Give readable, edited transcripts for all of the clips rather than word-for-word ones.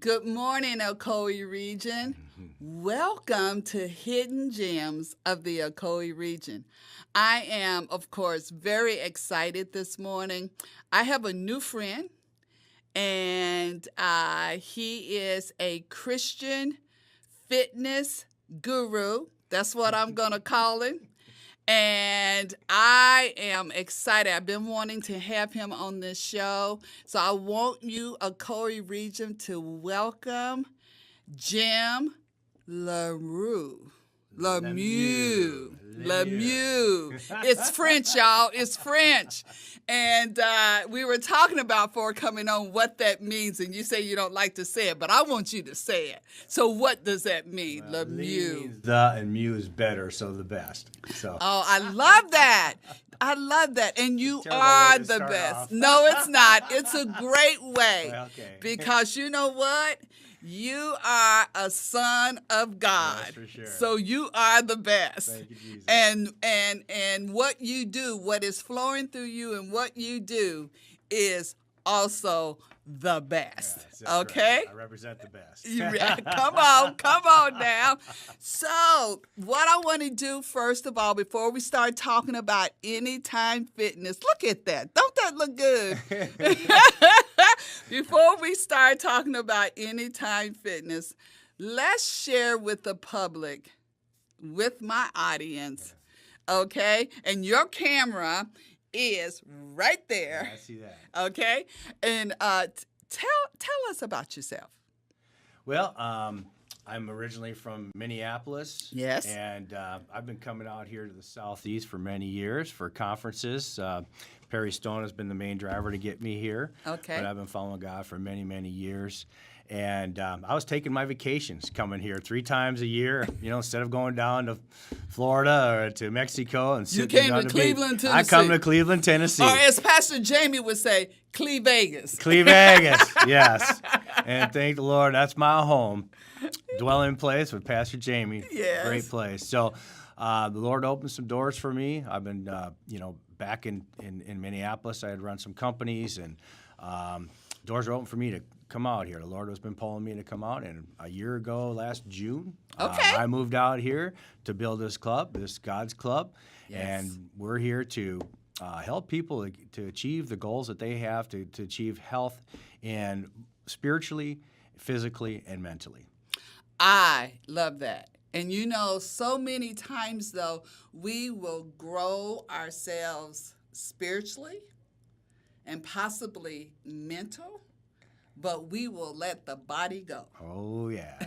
Good morning, Ocoee region. Welcome to Hidden Gems of the Ocoee region. I am, of course, very excited this morning. I have a new friend, and he is a Christian fitness guru. That's what I'm going to call him. And I am excited. I've been wanting to have him on this show. So I want you, Ocoee region, to welcome Jim Lemieux. It's French, y'all. It's French. And we were talking about before coming on what that means, and you say you don't like to say it, but I want you to say it. So what does that mean, Lemieux? Means the, and Mew is better, so the best. So. Oh, I love that. I love that. And you are the best. Off. No, it's not. It's a great way. Okay. Because you know what? You are a son of God. That's for sure. So you are the best. Thank you, Jesus. And what you do, what is flowing through you and what you do is also the best. Yes, okay? Right. I represent the best. Come on now. So what I want to do, first of all, before we start talking about Anytime Fitness, look at that. Don't that look good? Before we start talking about Anytime Fitness, let's share with the public, with my audience, okay? And your camera is right there. Yeah, I see that. Okay? And tell us about yourself. Well, I'm originally from Minneapolis. Yes. And I've been coming out here to the Southeast for many years for conferences. Perry Stone has been the main driver to get me here. Okay. But I've been following God for many, many years. And I was taking my vacations coming here 3 times a year, instead of going down to Florida or to Mexico. And you came to Cleveland, Tennessee. I come to Cleveland, Tennessee. Or as Pastor Jamie would say, Vegas. Vegas, yes. And thank the Lord, that's my home, dwelling place with Pastor Jamie. Yes. Great place. So the Lord opened some doors for me. I've been, back in Minneapolis. I had run some companies, and doors were open for me to come out here. The Lord has been pulling me to come out, and a year ago, last June, I moved out here to build this club, this God's Club, and we're here to help people to achieve the goals that they have, to achieve health, and spiritually, physically, and mentally. I love that. And so many times, though, we will grow ourselves spiritually and possibly mental, but we will let the body go. Oh, yeah.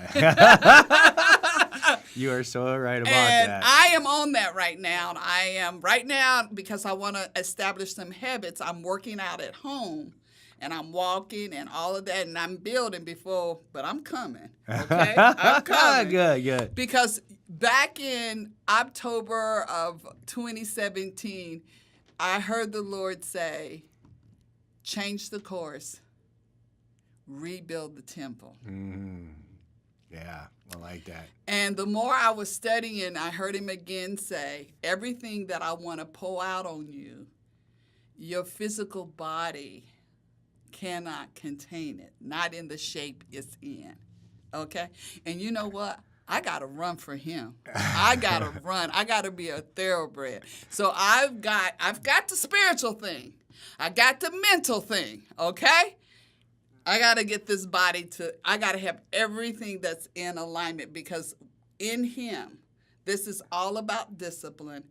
You are so right about and that. I am on that right now. I am right now because I want to establish some habits. I'm working out at home, and I'm walking and all of that, and I'm building but I'm coming, okay? I'm coming. Good. Because back in October of 2017, I heard the Lord say, change the course, rebuild the temple. Mm-hmm. Yeah, I like that. And the more I was studying, I heard him again say, everything that I want to pour out on you, your physical body cannot contain it, not in the shape it's in, okay? And you know what? I got to run for him. I got to run. I got to be a thoroughbred. So I've got the spiritual thing. I got the mental thing, okay? I got to get this body I got to have everything that's in alignment, because in him, this is all about discipline.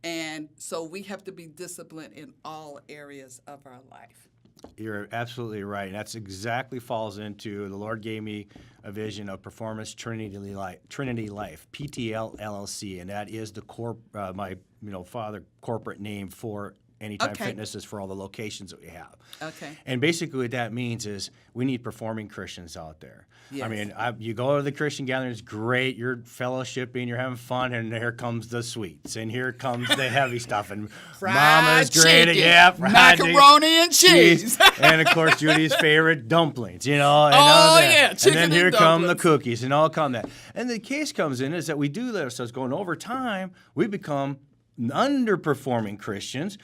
And so we have to be disciplined in all areas of our life. You're absolutely right. And that's exactly falls into, the Lord gave me a vision of Performance Trinity Life, PTL LLC, and that is the my father corporate name for Anytime Fitness is for all the locations that we have. Okay. And basically what that means is we need performing Christians out there. Yes. I mean, you go to the Christian gatherings, great, you're fellowshipping, you're having fun, and here comes the sweets, and here comes the heavy stuff, and Mama's great, macaroni and cheese, and of course Judy's favorite dumplings, and chicken and then here dumplings. Come the cookies, and all come that. And the case comes in is that we do that, so it's going over time, we become underperforming Christians.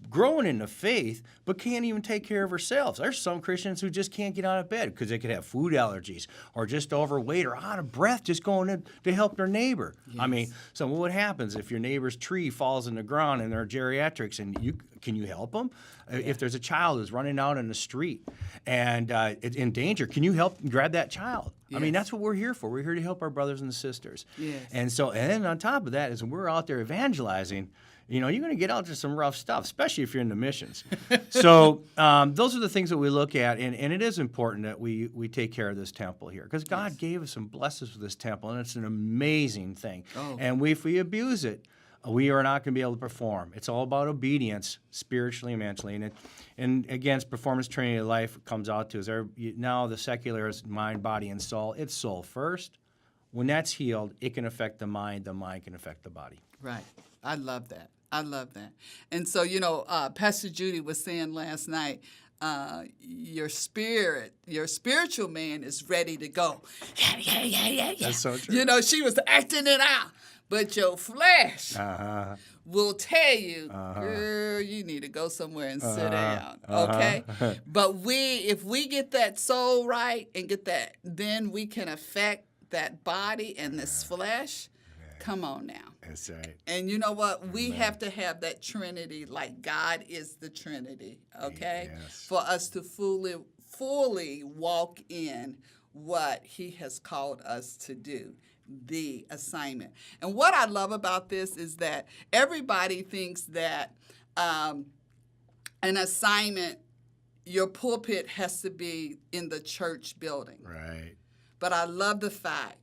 growing in the faith, but can't even take care of ourselves. There's some Christians who just can't get out of bed because they could have food allergies or just overweight or out of breath just going in to help their neighbor. I mean, so what happens if your neighbor's tree falls in the ground and they're geriatrics and can you help them? If there's a child who's running out in the street and it's in danger, can you help grab that child? I mean, that's what we're here for. We're here to help our brothers and sisters. And then on top of that is when we're out there evangelizing, you're going to get out to some rough stuff, especially if you're in the missions. So those are the things that we look at, and it is important that we take care of this temple here because God gave us some blessings for this temple, and it's an amazing thing. And if we abuse it, we are not going to be able to perform. It's all about obedience, spiritually and mentally. And again, it's performance training of life comes out to is now the secular is mind, body, and soul. It's soul first. When that's healed, it can affect the mind can affect the body. Right. I love that. I love that. And so, Pastor Judy was saying last night, your spiritual man is ready to go. Yeah. That's so true. She was acting it out. But your flesh will tell you, girl, you need to go somewhere and sit down, okay? But if we get that soul right and get that, then we can affect that body and this flesh. Come on now. That's right. And you know what? We have to have that Trinity like God is the Trinity, okay? Yes. For us to fully walk in what he has called us to do. The assignment. And what I love about this is that everybody thinks that an assignment, your pulpit has to be in the church building. Right. But I love the fact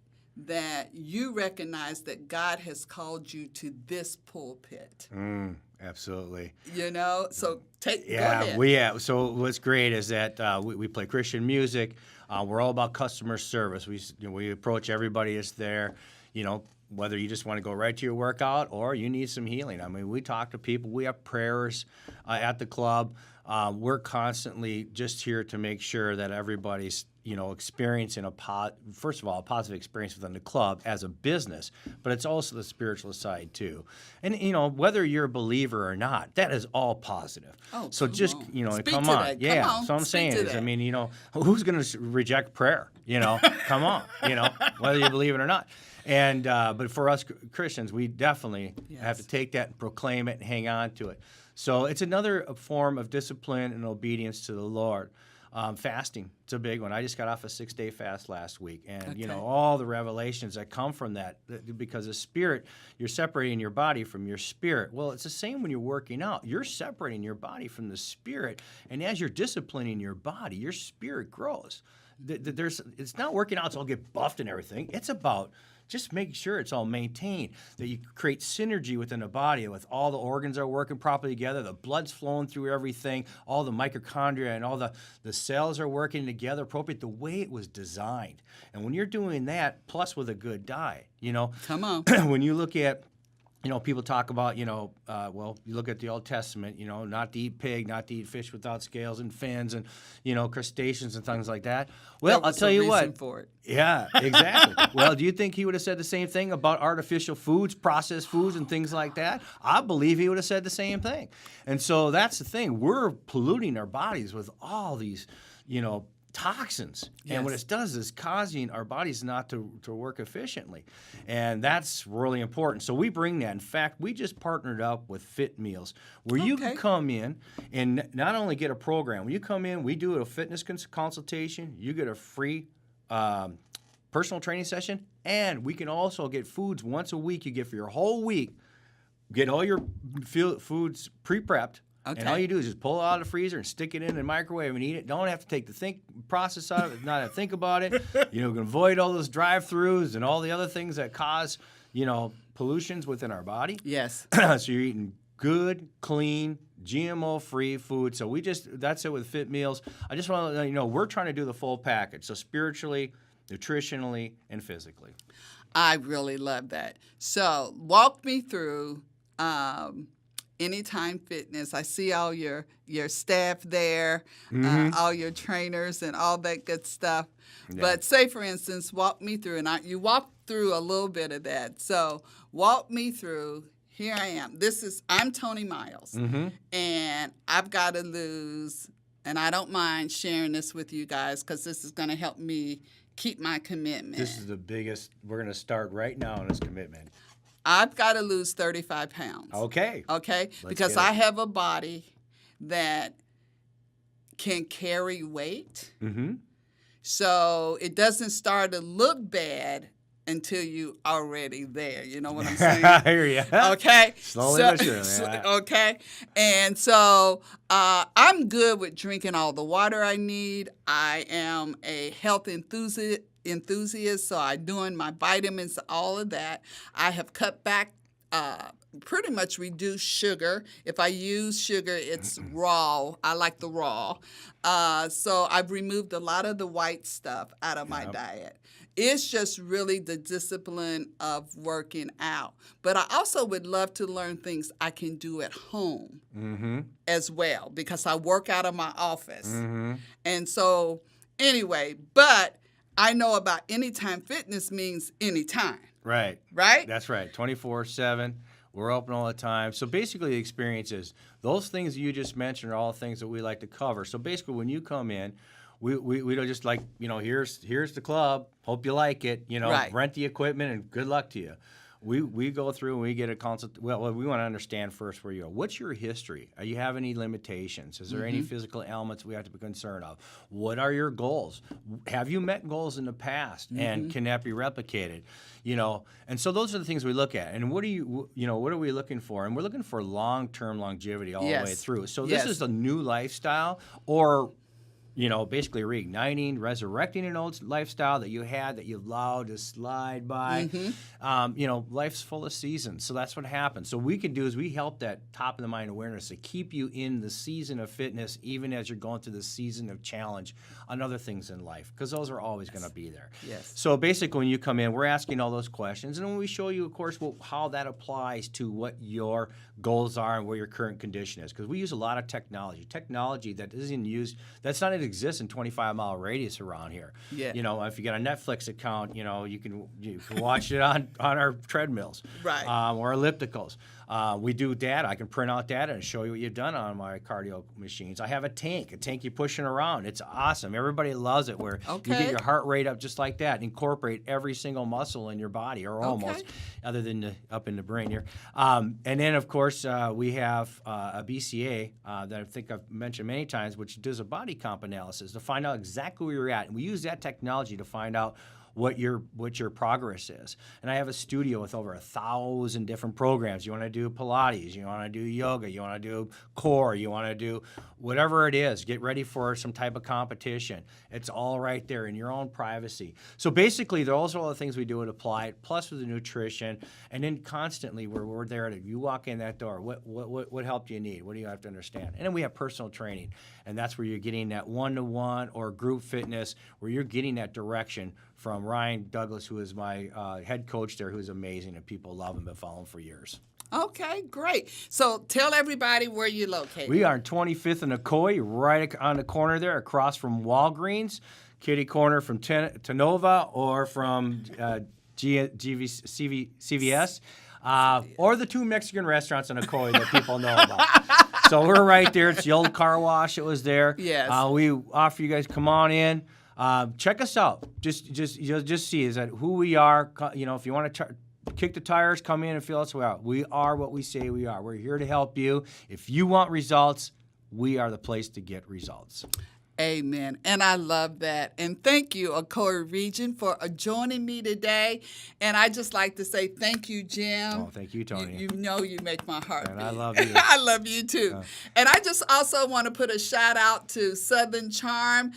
that you recognize that God has called you to this pulpit. Absolutely. So go ahead. So what's great is that we play Christian music. We're all about customer service. We approach everybody that's there, whether you just want to go right to your workout or you need some healing. I mean, we talk to people. We have prayers at the club. We're constantly just here to make sure that everybody's experiencing first of all, a positive experience within the club as a business, but it's also the spiritual side too. And, whether you're a believer or not, that is all positive. So just, come on. Yeah. So I'm saying is, I mean, who's going to reject prayer? Come on, whether you believe it or not. And, but for us Christians, we definitely have to take that and proclaim it and hang on to it. So it's another form of discipline and obedience to the Lord. Fasting, it's a big one. I just got off a 6-day fast last week. And, all the revelations that come from that, because the spirit, you're separating your body from your spirit. Well, it's the same when you're working out. You're separating your body from the spirit. And as you're disciplining your body, your spirit grows. It's not working out so I'll get buffed and everything. It's about just make sure it's all maintained, that you create synergy within the body, with all the organs are working properly together, the blood's flowing through everything, all the mitochondria and all the cells are working together appropriate the way it was designed. And when you're doing that, plus with a good diet, Come on. when you look at people talk about, you look at the Old Testament, not to eat pig, not to eat fish without scales and fins and, crustaceans and things like that. Well, I'll tell you what. For it. Yeah, exactly. Well, do you think he would have said the same thing about artificial foods, processed foods and things like that? I believe he would have said the same thing. And so that's the thing. We're polluting our bodies with all these, toxins. Yes. And what it does is causing our bodies not to work efficiently. And that's really important. So we bring that. In fact, we just partnered up with Fit Meals, where you can come in and not only get a program. When you come in, we do a fitness consultation. You get a free personal training session. And we can also get foods once a week. You get for your whole week. Get all your foods pre-prepped. Okay. And all you do is just pull it out of the freezer and stick it in the microwave and eat it. Don't have to take the process out of it, not have to think about it. You can avoid all those drive-thrus and all the other things that cause, pollutions within our body. Yes. So you're eating good, clean, GMO-free food. So that's it with Fit Meals. I just want to let you know, we're trying to do the full package. So spiritually, nutritionally, and physically. I really love that. So walk me through Anytime Fitness. I see all your staff there, all your trainers and all that good stuff. Yeah. But say, for instance, walk me through, and you walked through a little bit of that. So walk me through here I am. I'm Tony Miles, and I've got to lose, and I don't mind sharing this with you guys because this is going to help me keep my commitment. This is the biggest. We're going to start right now on this commitment. I've got to lose 35 pounds. Okay. Because I have a body that can carry weight. So it doesn't start to look bad until you already there. You know what I'm saying? I hear you. Okay. Slowly but surely. Okay. And so I'm good with drinking all the water I need. I am a health enthusiast, so I'm doing my vitamins, all of that. I have cut back, pretty much reduced sugar. If I use sugar, it's raw. I like the raw. So I've removed a lot of the white stuff out of my diet. It's just really the discipline of working out. But I also would love to learn things I can do at home as well, because I work out of my office. And so anyway, but I know about Anytime Fitness means anytime. Right. Right? That's right. 24/7. We're open all the time. So basically the experience is those things you just mentioned are all things that we like to cover. So basically when you come in, we don't just like, here's the club, hope you like it, rent the equipment and good luck to you. We go through and we get a consult. Well, we want to understand first where you are. What's your history? Do you have any limitations? Is there any physical ailments we have to be concerned of? What are your goals? Have you met goals in the past, and can that be replicated? And so those are the things we look at. And what are we looking for? And we're looking for long-term longevity all the way through. So this is a new lifestyle, or basically reigniting, resurrecting an old lifestyle that you had that you allowed to slide by. Life's full of seasons, so that's what happens. So what we can do is we help that top of the mind awareness to keep you in the season of fitness, even as you're going through the season of challenge on other things in life, because those are always going to be there. So basically, when you come in, we're asking all those questions, and then we show you, of course, how that applies to what your goals are and where your current condition is, because we use a lot of technology that isn't used, that's not exists in 25-mile radius around here. If you got a Netflix account, you can watch it on our treadmills, or ellipticals. We do data. I can print out data and show you what you've done on my cardio machines. I have a tank you're pushing around. It's awesome. Everybody loves it, where you get your heart rate up just like that. Incorporate every single muscle in your body, or almost, other than up in the brain here. And then, of course, we have a BCA that I think I've mentioned many times, which does a body comp analysis to find out exactly where you're at. And we use that technology to find out what your progress is. And I have a studio with over 1,000 different programs. You want to do Pilates, you want to do yoga, you want to do core, you want to do whatever it is. Get ready for some type of competition. It's all right there in your own privacy. So basically, those are all the things we do to apply it, plus with the nutrition, and then constantly we're there to, you walk in that door, what help do you need? What do you have to understand? And then we have personal training, and that's where you're getting that one-to-one or group fitness, where you're getting that direction from Ryan Douglas, who is my head coach there, who's amazing, and people love him, been following for years. Okay, great. So tell everybody where you're located. We are in 25th and Ocoee, right on the corner there, across from Walgreens, kitty corner from Tenova, or from CVS, or the two Mexican restaurants in Ocoee that people know about. So we're right there. It's the old car wash. It was there. Yes. We offer you guys, come on in. Check us out. Just see is that who we are. If you want to kick the tires, come in and feel us out. We are what we say we are. We're here to help you. If you want results, we are the place to get results. Amen. And I love that. And thank you, Ocoee Region, for joining me today. And I just like to say thank you, Jim. Oh, thank you, Tony. You make my heart beat. I love you. I love you, too. And I just also want to put a shout out to Southern Charm.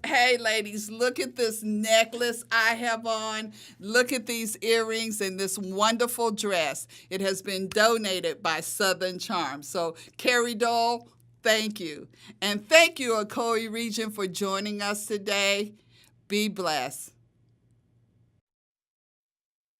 Hey, ladies, look at this necklace I have on. Look at these earrings and this wonderful dress. It has been donated by Southern Charm. So, Carrie Dole, thank you. And thank you, Ocoee Region, for joining us today. Be blessed.